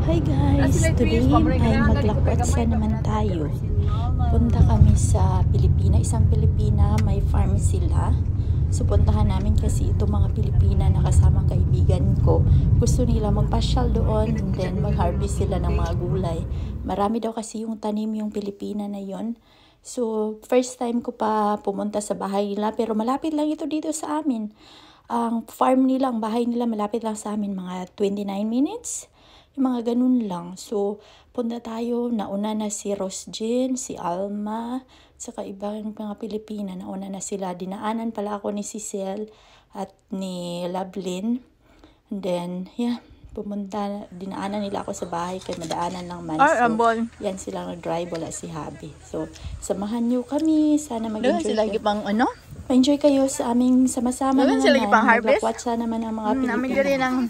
Hi guys! Today ay maglakwatsa naman tayo. Punta kami sa Pilipina. Isang Pilipina, may farm sila. So puntahan namin kasi ito mga Pilipina na kasamang kaibigan ko. Gusto nila magpasyal doon and then mag-harvest sila ng mga gulay. Marami daw kasi yung tanim yung Pilipina na yon. So first time ko pa pumunta sa bahay nila pero malapit lang ito dito sa amin. Ang farm nila, ang bahay nila malapit lang sa amin, mga 29 minutes. Yung mga ganun lang. So, punta tayo. Nauna na si Rosjen, si Alma, saka ibang mga Pilipina. Nauna na sila. Dinaanan pala ako ni Cecil at ni Lovelyn. And then, yeah, pumunta. Dinaanan nila ako sa bahay kaya madaanan lang man. So, yan silang nag-drive. Wala si Habi. So, samahan nyo kami. Sana mag-enjoy kayo. Pang ano? Ma-enjoy kayo sa aming sama-sama naman. Sila pang harvest? Maglakwatsa naman ang mga Pilipina.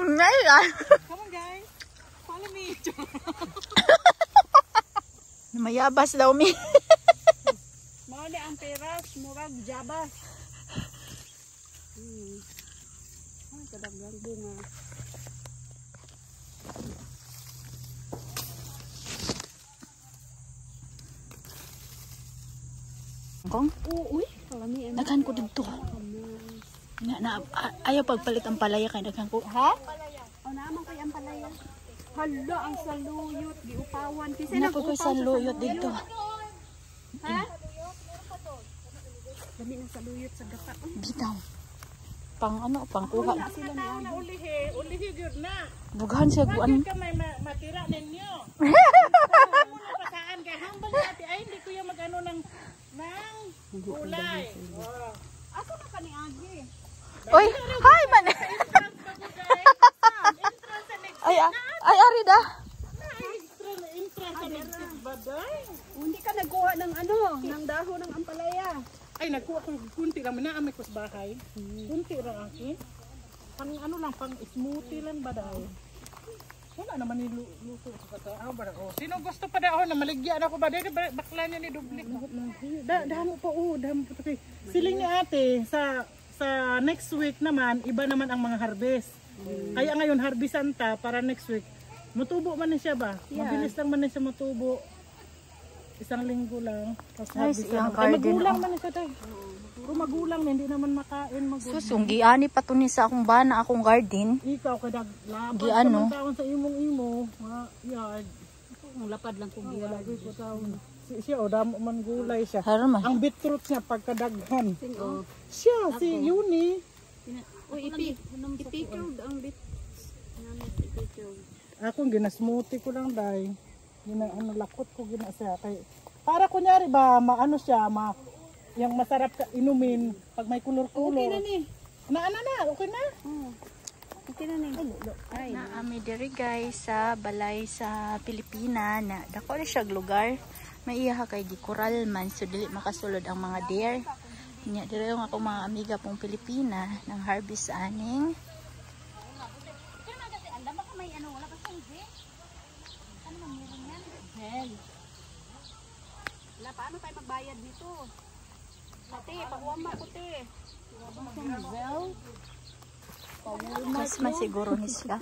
Nice. Come on guys, follow me. Mayabas daw mi. Mao ni ang peras, murag jabas. Ay, kadaghan bunga. Kong? Uy, kalami ano. Naghan ko dito. Ayaw pagpalit ang palaya kay naghan ko. Ha? O naman kay ang palaya. Hala, ang saluyot, giupawan. Kasi Napo ko sa luyot dito. Ha? Dami ng saluyot sa gata. Bitaw. Pang ano, pang kuha. Sila na ulihi gyud na. Bughan siya guan. Ka may matira ninyo. Muna pasaan kay hambal natin. Ay, hindi ko yung mag-ano ng gulay. Ako na kani Agi. Oy, hi man. Ay ari da. Hindi ka nagkuha ng ano, ng dahon ng ampalaya. Ay, nagkuha ko kunti lang. Naamay ko sa bahay. Kunti lang akin. Pang ano lang, pang smoothie lang ba daw? Wala naman niluto sa kata. Sino gusto pa daw na maligyan ako ba? Dahil bakla niya ni Dublik. Damo pa damo pa. Siling ni ate, sa next week naman, iba naman ang mga harvest. Kaya ngayon, harvestan ta para next week. Matubo man na siya ba? Yeah. Mabilis lang man na siya matubo. Isang linggo lang. Nice, yung garden. Magulang man na siya tayo. Puro magulang, hindi naman makain. Susung, giani pa to ni sa akong bana, akong garden. Ikaw, kadag lapad Giano? ka man taon sa imong-imo. Mga yard. Ang lapad lang kung Lagi ko taon. Siya, damo man gulay siya. Harma. Ang beetroot niya, pagkadaghan. Siya, si Yuni. Uy, ipickled ang bit. Ako, ginasmoothie ko lang dahil. Lakot ko gina siya. Para kunyari ba, maano siya, yung masarap ka inumin pag may kulor-kulor. Okay na ni. Okay na? Okay na ni. Ay, Naami diri guys sa balay sa Pilipina na dako na siya lugar. May iya kay gikural man so dili makasulod ang mga deer. Nya diri yung ako mga amiga pong Pilipina ng harvest aning. paano tayo magbayad nito? Ate, pakuwama ko te. Mas man siguro ni siya.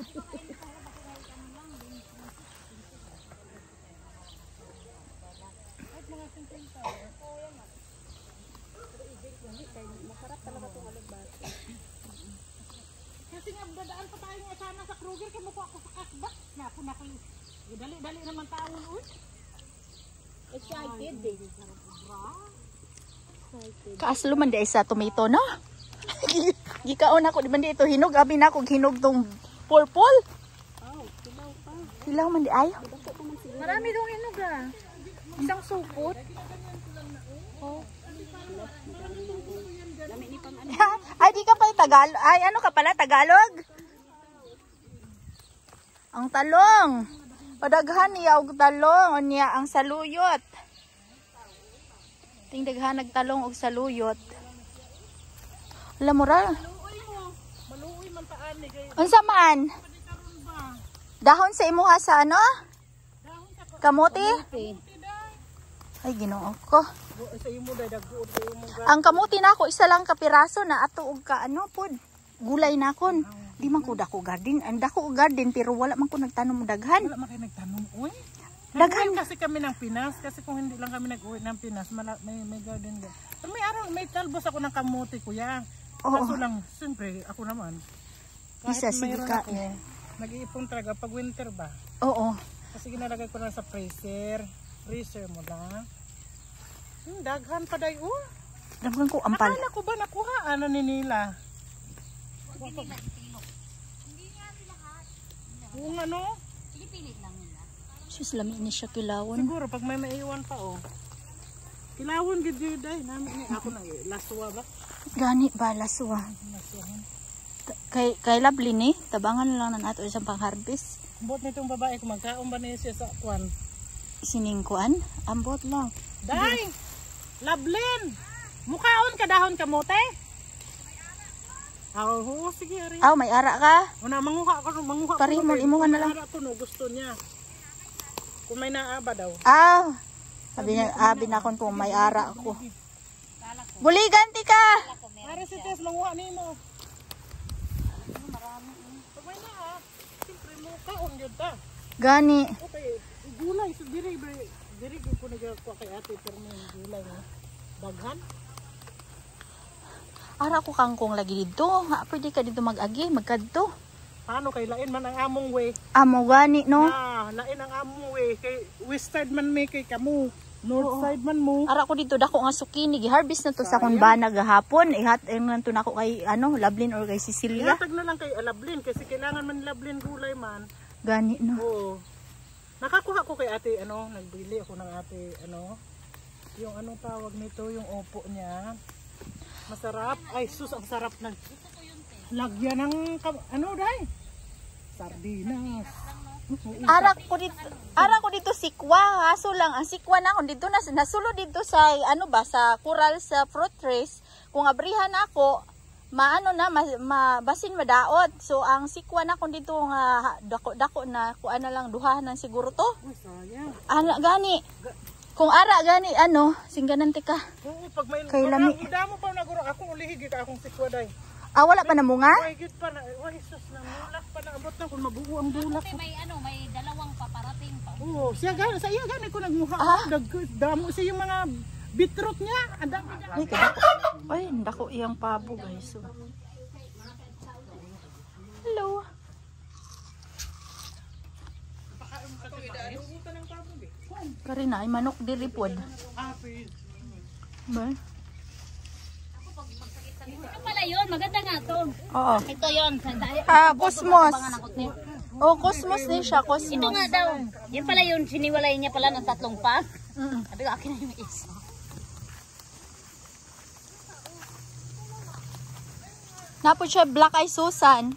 Kasi nga dadaan pa tayo nga sana sa Kruger kaya makuha ako sa kasbak. Naku, dali-dali naman taon uy. Excited eh. Kaaslo man di sa tomato no? Gikaon ako di man di ito hinog abi na ako hinog tong purple. Oh, silaw pa. Silaw man di ay. Marami dong hinog ah. Isang supot. Oh. Dami ni pang ano. Ay di ka pala Tagalog. Ay ano ka pala Tagalog? Ang talong. Padaghan niya og talong niya ang saluyot. Ting daghan nagtalong og saluyot. Alam mo ra? Maluoy man taan ni kay. Unsa man? Dahon sa imuha sa ano? Kamote? Ay, Ginoo ko. Sa imo day dagko sa imo ga. Ang kamuti na ako isa lang ka piraso na ato og ka ano pod. Gulay na kon. Di man ko dako garden. Ang dako og garden pero wala man ko nagtanom daghan. Wala man kay nagtanom oy. Daghan Kasi kami ng Pinas kasi kung hindi lang kami nag-uwi ng Pinas may garden din. Pero may araw may talbos ako ng kamote kuya. Kaso lang siyempre ako naman. Isa sige ka. Nag-iipon talaga pag winter ba. Oo. Kasi ginalagay ko lang sa freezer mo lang. Daghan pa day oh. Daghan ko ampal. Akala ko ba nakuha ano ni nila? Kung ano? Sus lami ni siya kilawon. Siguro pag may maiwan pa oh. Kilawon gid yun day namin ni ako nang laswa ba? Gani ba laswa? Kay Lovely ni, tabangan lang na nato isang pang-harvest. Ambot nitong babae kung magkaon ba niya siya sa kwan? Siningkuan? Ambot lang. Day! Lablin! Mukhaon ka dahon kamote? Oo, sige ari. Aw, may ara ka? Una manguha ko, manguha ko. Parimon, imuhan na lang. Ara to no, gusto niya. Kung may naaba daw. Aw! Sabi niya, abi na akong kung may ara ako. Buligan ti ka! Ari si Tess, manguha nimo. Marami. Pag may naa, siyempre mukhaon yun ta. Gani. Okay, gulay. So, diri ko nagkuha kay ate pero may gulay na. Daghan? Ara ko kangkong lagi dito. Pwede ka dito mag-agi, magkadto. Paano kay lain man ang among way? Amo gani no? Lain ang among way. Kay west side man may kay kamu. North side man mo. Ara ko dito dako nga sukini gi-harvest na to sa kun bana gahapon. Ihat lang to nako kay ano, Lovelyn or kay Cecilia. Ihatag na lang kay Lablin kasi kailangan man Lablin gulay man. Gani no. Oo. Nakakuha ko kay ate ano, nagbili ako ng ate ano. Yung anong tawag nito, yung opo niya. Masarap. Ay sus, ang sarap ng lagyan ng ano dai? Sardinas. Ara ko dito sikwa, aso lang ang sikwa na ako dito nasulo dito sa ano ba sa coral sa fruit trees. Kung abrihan ako, maano na basin madaot. So ang sikwa na ko dito nga dako na kuan na lang duhanan siguro to. Sayang. Ana gani. Kung ara gani ano, singganan ti ka. Oo, pag may Kay lami. Damo pa naguro ako ulihig ka akong sikwa dai. Ah, wala pa na munga? Ay, gid pa na. Ay, sus na mulak pa na abot na kung mabuo ang bulak. May dalawang paparating pa. Oo, siya gani sa iya gani ko nagmuha. Damo siya yung mga beetroot niya. Ang dami niya. Ay, kadako. Ay, dako iyang pabo guys. So. Hello. Karina, ay manok dilipod. Ba? Ito pala yun, maganda nga to. Oo. Ito yun. Cosmos. Oh, cosmos din siya, cosmos. Ito nga daw. Yan pala yun, siniwalay niya pala ng tatlong pa. Sabi ko, akin na yung isa. Napod siya black eye Susan.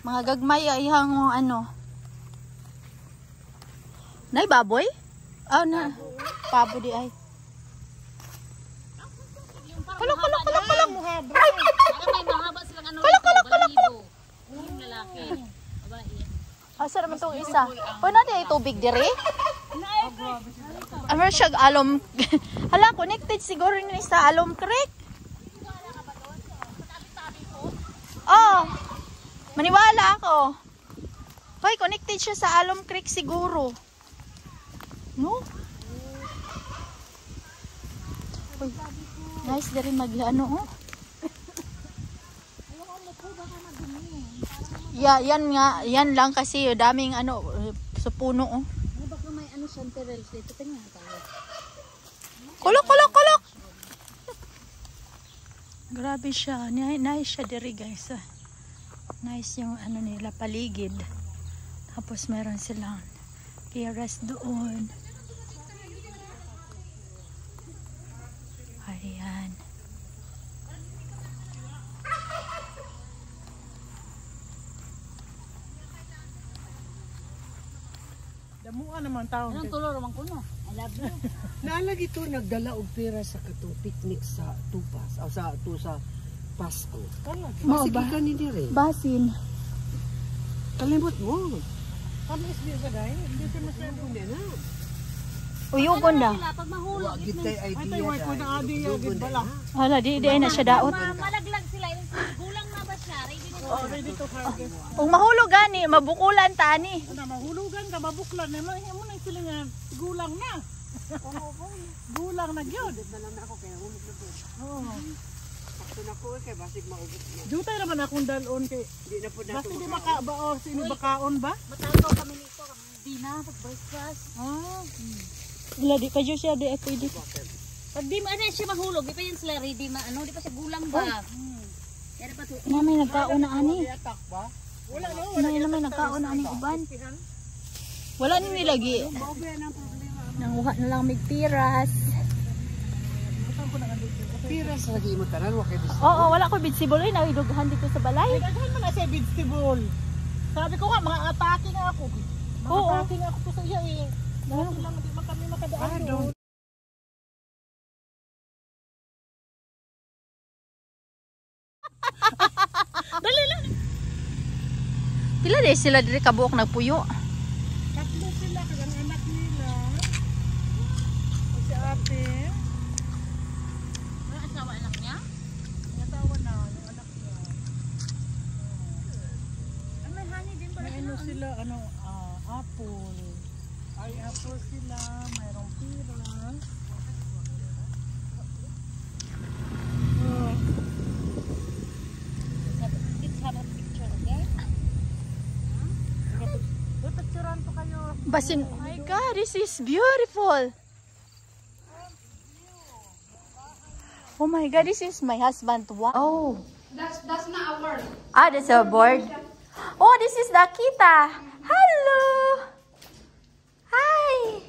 Mga gagmay ay hang ano. Nay baboy? Oh na. Pabo di ay. Kalok. Ay! May mahaba silang ano rito, balibo. Yung lalaki. Babae. Asa naman tong isa? Pwede natin ay tubig diri? Ano siya alom? Hala, connected siguro yung isa alom creek. Oh, maniwala ako. Hoy, connected siya sa Alom Creek siguro. No? Hoy, nice na rin mag-ano, oh. Yeah, yan lang kasi daming ano, sa puno, oh. Baka may ano chanterelles dito. Tingnan tayo. Kulok! Grabe siya. Nice siya diri guys. Nice yung ano nila paligid. Tapos meron silang terrace doon. Ayan. Damuan naman taon. Anong tulo naman ko no? I love you. Naalagi to nagdala og pera sa katong picnic sa Tupas o sa Pasko. Mo Sige ba? ka ni dire. Basin. Kalimot mo. Kami isbi ba dahil? Hindi siya masyado. Hindi na. Uyugon na. Pag mahulog, Wa gid kay Ay, idea tayo, ko na adi, agad bala. Hala, di na siya daot. malaglag sila. Gulang na ba siya? Ready na Oh, ready to harvest. Kung mahulog gani, mabukulan tani. Ano, mahulugan ka, mabuklan na. Mo na sila nga, gulang na. Gulang na gyud. Oo. Sakto na ko kay basig maubos na. Jutay naman akong dalon kay Di na po na basta di makabaor sino bakaon ba? Matagaw kami nito. Di na, pag-breakfast. Ah, Wala, di pa dyan siya di pwede. Pag di mo, ano siya mahulog, di pa yan sila ready ano, di pa siya gulang ba? Yan pa to. Na may nagkaon na ani. atak ba? Wala no. May naman nagkaon na ani uban. Wala ni nilagi. Nanguha na lang mig piras. piras lagi mo tanan wa kay bis. Oo, wala ko vegetable ay naidughan dito sa balay. Ay, daghan man na siya vegetable. Sabi ko nga, mga atake nga ako. Mga Oo. atake nga ako sa iya eh. Dahil lang, di man kami makadaan doon. Pila di sila diri kabuok nagpuyo. Tatlo sila, kaya ang anak nila. O si ate. Ang asawa anak niya? Ang asawa na, yung anak niya. May honey din May ano sila, apple. Ay, apple sila, mayroong piras. Oh, Let's have a picture, okay? ipicturean ko kayo. Basin, oh my god, this is beautiful. Oh my god, this is my husband. Wow. Oh. That's not a word. Ah, that's a board. Oh, this is the Kita. Hello. Hi.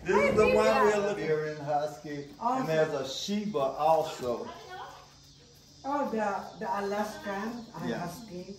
This is the one we're looking here in Husky, and there's a Sheba also. Oh, the Alaskan Yeah. husky.